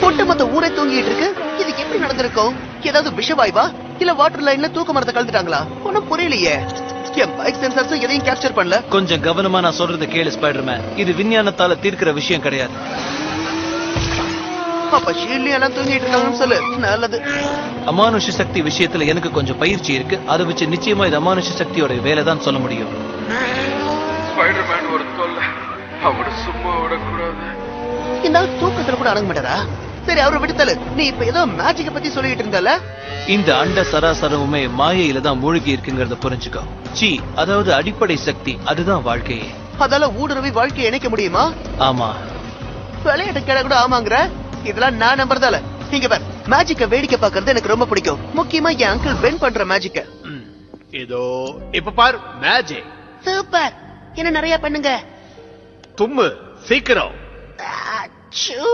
ஒட்டுமொத்த ஊரே தூங்கிட்டு இருக்கு. இதுக்கு எப்படி நடந்திருக்கும்? ஏதாவது விஷவாய்வா இல்ல வாட்டர் லைன்ல தூக்க மரத்தை கலந்துட்டாங்களா? ஒன்னும் புரியலையே. என் பைக் சென்சார்ஸ் எதையும் கேப்சர் பண்ணல. கொஞ்சம் கவனமா நான் சொல்றது கேளு ஸ்பைடர்மேன். இது விஞ்ஞானத்தால தீர்க்கிற விஷயம் கிடையாது. அப்ப ஷீல்ட்லயும் எல்லாம் தூங்கிட்டு இருக்காங்கன்னு சொல்லு. நல்லது. அமானுஷ சக்தி விஷயத்துல எனக்கு கொஞ்சம் பயிற்சி இருக்கு. அதை வச்சு நிச்சயமா இது அமானுஷ சக்தியோட வேலை தான் சொல்ல முடியும். ஸ்பைடர்மேன் ஒரு தொல்லை, அவரு சும்மா விடக்கூடாது. இந்த தூக்கத்துல கூட அடங்க மாட்டாரா? சரி, அவரை விடுத்தல. நீ இப்ப ஏதோ மேஜிக்க பத்தி சொல்லிட்டு இருந்தல. இந்த அண்ட சராசரமுமே மாயையில தான் மூழ்கி இருக்குங்கிறத புரிஞ்சுக்கோ. சி, அதாவது அடிப்படை சக்தி, அதுதான் வாழ்க்கையே. அதால ஊடுருவி வாழ்க்கையை இணைக்க முடியுமா? ஆமா. விளையாட்டு கேட கூட ஆமாங்கிற. இதெல்லாம் நான் நம்புறதால. நீங்க பார், மேஜிக்க வேடிக்கை பாக்குறது எனக்கு ரொம்ப பிடிக்கும். முக்கியமா என் அங்கிள் பென் பண்ற மேஜிக்க. இதோ இப்ப பார் மேஜிக். சூப்பர். என்ன நிறைய பண்ணுங்க. தும்மு சீக்கிரம். அச்சோ.